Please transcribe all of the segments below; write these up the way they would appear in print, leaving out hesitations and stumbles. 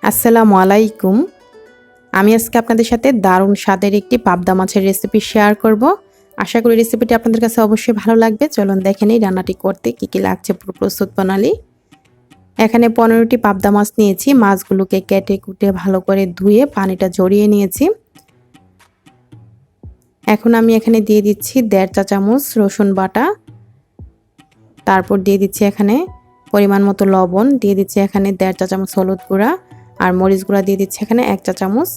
আসসালামু আলাইকুম। আমি আজকে আপনাদের সাথে দারুণ স্বাদের একটি পাবদা মাছের রেসিপি শেয়ার করব। আশা করি রেসিপিটি আপনাদের কাছে অবশ্যই ভালো লাগবে। চলুন দেখে নেই রান্নাটি করতে কী লাগছে পুরো প্রস্তুত প্রণালী। এখানে 15টি পাবদা মাছ নিয়েছি। মাছগুলোকে কেটে কুটে ভালো করে ধুয়ে পানিটা ঝরিয়ে নিয়েছি। এখন আমি এখানে দিয়ে দিচ্ছি 1.5 চা চামচ রসুন বাটা। তারপর দিয়ে দিচ্ছি এখানে পরিমাণ মতো লবণ, দিয়ে দিচ্ছি এখানে 1.5 চা চামচ হলুদ গুঁড়া আর মরিচ গুঁড়া দিয়ে দিচ্ছি এখানে 1 চা চামচ।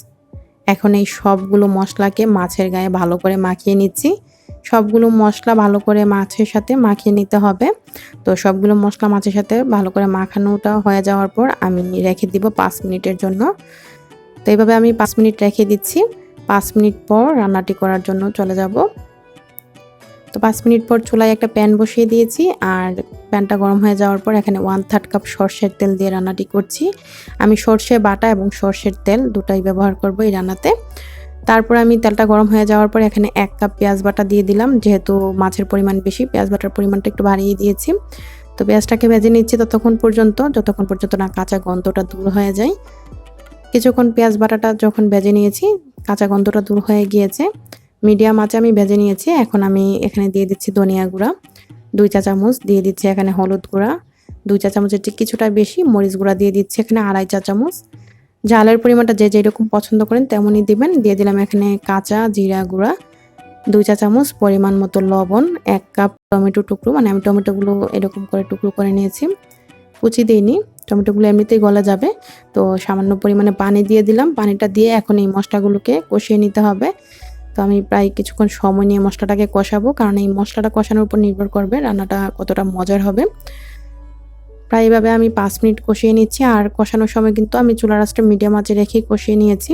এখন এই সবগুলো মশলাকে মাছের গায়ে ভালো করে মাখিয়ে নিচ্ছি। সবগুলো মশলা ভালো করে মাছের সাথে মাখিয়ে নিতে হবে। তো সবগুলো মশলা মাছের সাথে ভালো করে মাখানোটা হয়ে যাওয়ার পর আমি রেখে দিব 5 মিনিটের জন্য। তো এইভাবে আমি 5 মিনিট রেখে দিচ্ছি। 5 মিনিট পর রান্নাটি করার জন্য চলে যাব। তো 5 মিনিট পর চুলায় একটা প্যান বসিয়ে দিয়েছি আর প্যানটা গরম হয়ে যাওয়ার পর এখানে 1/3 কাপ সরষের তেল দিয়ে রান্নাটি করছি। আমি সরষে বাটা এবং সরষের তেল দুটাই ব্যবহার করব এই রান্নাতে। তারপর আমি তেলটা গরম হয়ে যাওয়ার পর এখানে 1 কাপ পেঁয়াজ বাটা দিয়ে দিলাম। যেহেতু মাছের পরিমাণ বেশি, পেঁয়াজ বাটার পরিমাণটা একটু বাড়িয়ে দিয়েছি। তো পেঁয়াজটাকে ভেজে নিচ্ছি যতক্ষণ পর্যন্ত না কাঁচা গন্ধটা দূর হয়ে যায়। কিছুক্ষণ পেঁয়াজ বাটাটা যখন ভেজে নিয়েছি, কাঁচা গন্ধটা দূর হয়ে গিয়েছে। মিডিয়াম আঁচে আমি ভেজে নিয়েছি। এখন আমি এখানে দিয়ে দিচ্ছি ধনিয়া গুঁড়া 2 চা চামচ, দিয়ে দিচ্ছি এখানে হলুদ গুঁড়া 2 চা চামচের চেয়ে কিছুটা বেশি, মরিচ গুঁড়া দিয়ে দিচ্ছি এখানে 2.5 চা চামচ। ঝালের পরিমাণটা যে যেরকম পছন্দ করেন তেমনই দিবেন। দিয়ে দিলাম এখানে কাঁচা জিরা গুঁড়া 2 চা চামচ, পরিমাণ মতো লবণ, 1 কাপ টমেটো টুকরো, মানে আমি টমেটোগুলো এরকম করে টুকরো করে নিয়েছি, কুচি দিইনি। টমেটোগুলো এমনিতেই গলা যাবে। তো সামান্য পরিমাণে পানি দিয়ে দিলাম। পানিটা দিয়ে এখন এই মশলাগুলোকে কষিয়ে নিতে হবে। তো আমি প্রায় কিছুক্ষণ সময় নিয়ে মশলাটাকে কষাবো, কারণ এই মশলাটা কষানোর উপর নির্ভর করবে রান্নাটা কতটা মজার হবে। প্রায় এভাবে আমি 5 মিনিট কষিয়ে নিচ্ছি। আর কষানোর সময় কিন্তু আমি চুলার আঁচটা মিডিয়াম আঁচে রেখেই কষিয়ে নিয়েছি।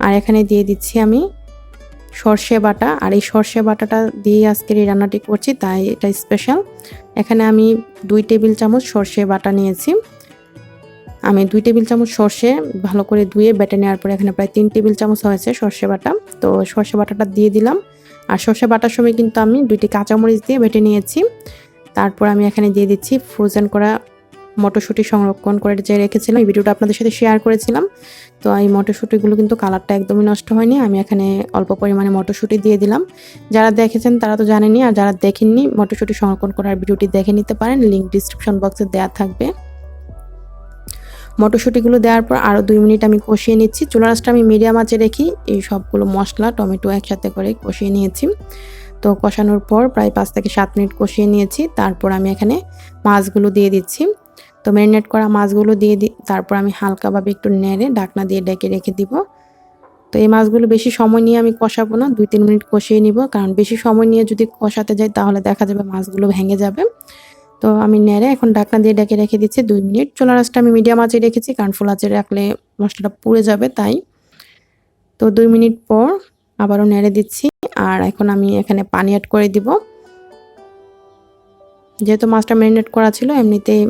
আর এখানে দিয়ে দিচ্ছি আমি সর্ষে বাটা। আর এই সর্ষে বাটাটা দিয়ে আজকের এই রান্নাটি করছি, তাই এটা স্পেশাল। এখানে আমি 2 টেবিল চামচ সর্ষে বাটা নিয়েছি। আমি 2 টেবিল চামচ সর্ষে ভালো করে ধুয়ে বেটে নেওয়ার পরে এখানে প্রায় 3 টেবিল চামচ হয়েছে সর্ষে বাটা। তো সর্ষে বাটাটা দিয়ে দিলাম। আর সর্ষে বাটার সময় কিন্তু আমি 2টি কাঁচামরিচ দিয়ে বেটে নিয়েছি। তারপর আমি এখানে দিয়ে দিচ্ছি ফ্রোজেন করা মটরশুঁটি, সংরক্ষণ করে যে রেখেছিলাম। এই ভিডিওটা আপনাদের সাথে শেয়ার করেছিলাম। তো এই মটরশুঁটিগুলো কিন্তু কালারটা একদমই নষ্ট হয়নি। আমি এখানে অল্প পরিমাণে মটরশুঁটি দিয়ে দিলাম। যারা দেখেছেন তারা তো জানেনই, আর যারা দেখেননি মটরশুঁটি সংরক্ষণ করার ভিডিওটি দেখে নিতে পারেন, লিঙ্ক ডিসক্রিপশন বক্সে দেওয়া থাকবে। মটরশুঁটিগুলো দেওয়ার পর আরও 2 মিনিট আমি কষিয়ে নিচ্ছি। চুলার আঁচটা আমি মিডিয়াম আঁচে রেখে এই সবগুলো মশলা টমেটো একসাথে করে কষিয়ে নিয়েছি। তো কষানোর পর প্রায় 5 থেকে 7 মিনিট কষিয়ে নিয়েছি। তারপর আমি এখানে মাছগুলো দিয়ে দিচ্ছি। তো ম্যারিনেট করা মাছগুলো দিয়ে তারপর আমি হালকাভাবে একটু নেড়ে ঢাকনা দিয়ে ডেকে রেখে দিব। তো এই মাছগুলো বেশি সময় নিয়ে আমি কষাবো না, 2-3 মিনিট কষিয়ে নিব, কারণ বেশি সময় নিয়ে যদি কষাতে যাই তাহলে দেখা যাবে মাছগুলো ভেঙে যাবে। তো আমি নেড়ে এখন ঢাকনা দিয়ে ডেকে রেখে দিচ্ছি 2 মিনিট। চুলার আঁচটা আমি মিডিয়াম আঁচে রেখেছি, কারণ ফুল আঁচে রাখলে মশলাটা পুড়ে যাবে তাই। তো 2 মিনিট পর আবারও নেড়ে দিচ্ছি। আর এখন আমি এখানে পানি অ্যাড করে দিব। যেহেতু মাছটা ম্যারিনেট করা ছিল, এমনিতেই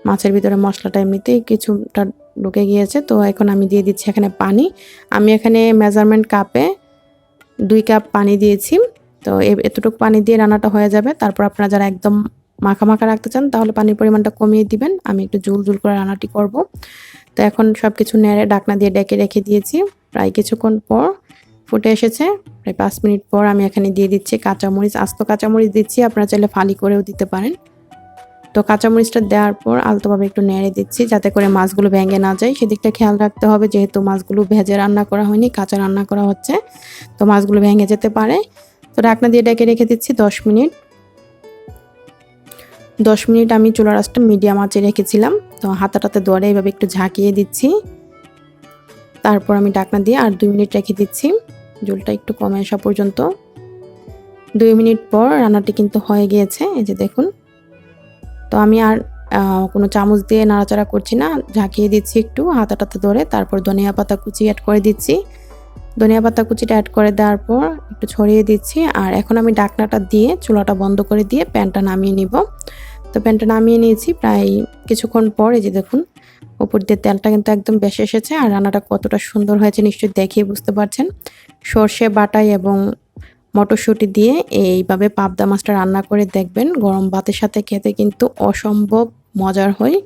মাছের ভিতরে মশলাটা এমনিতেই কিছুটা ঢুকে গিয়েছে। তো এখন আমি দিয়ে দিচ্ছি এখানে পানি। আমি এখানে মেজারমেন্ট কাপে 2 কাপ পানি দিয়েছি। তো এতটুকু পানি দিয়ে রান্নাটা হয়ে যাবে। তারপর আপনারা যারা একদম মাখা মাখা রাখতে চান তাহলে পানির পরিমাণটা কমিয়ে দিবেন। আমি একটু ঝুল ঝুল করে রান্নাটি করব। তো এখন সব কিছু নেড়ে ঢাকনা দিয়ে ডেকে রেখে দিয়েছি। প্রায় কিছুক্ষণ পর ফুটে এসেছে। প্রায় 5 মিনিট পর আমি এখানে দিয়ে দিচ্ছি কাঁচামরিচ, আস্ত কাঁচামরিচ দিচ্ছি, আপনারা চাইলে ফালি করেও দিতে পারেন। তো কাঁচামরিচটা দেওয়ার পর আলতোভাবে একটু নেড়ে দিচ্ছি, যাতে করে মাছগুলো ভেঙে না যায় সেদিকটা খেয়াল রাখতে হবে। যেহেতু মাছগুলো ভেজে রান্না করা হয়নি, কাঁচা রান্না করা হচ্ছে, তো মাছগুলো ভেঙে যেতে পারে। তো ঢাকনা দিয়ে ডেকে রেখে দিচ্ছি 10 মিনিট। 10 মিনিট আমি চুলার আঁচটা মিডিয়াম আঁচে রেখেছিলাম। তো হাতাটাতে ধরে এইভাবে একটু ঝাঁকিয়ে দিচ্ছি। তারপর আমি ঢাকনা দিয়ে আর 2 মিনিট রেখে দিচ্ছি, ঝোলটা একটু কমে আসা পর্যন্ত। 2 মিনিট পর রান্নাটি কিন্তু হয়ে গিয়েছে, এই যে দেখুন। তো আমি আর কোনো চামচ দিয়ে নাড়াচাড়া করছি না, ঝাঁকিয়ে দিচ্ছি একটু হাতাটাতে ধরে। তারপর ধনিয়া পাতা কুচি অ্যাড করে দিচ্ছি। ধনিয়া পাতা কুচিটা অ্যাড করে দেওয়ার পর একটু ছড়িয়ে দিচ্ছি। আর এখন আমি ঢাকনাটা দিয়ে চুলাটা বন্ধ করে দিয়ে প্যানটা নামিয়ে নিব। তো প্যানটা নামিয়ে নিয়েছি। প্রায় কিছুক্ষণ পর এই যে দেখুন, উপর দিয়ে তেলটা কিন্তু একদম বেশি এসেছে। আর রান্নাটা কতটা সুন্দর হয়েছে নিশ্চয়ই দেখেই বুঝতে পারছেন। সর্ষে বাটাই এবং মটরশুঁটি দিয়ে এইভাবে পাবদা মাছটা রান্না করে দেখবেন, গরম ভাতের সাথে খেতে কিন্তু অসম্ভব মজার হয়।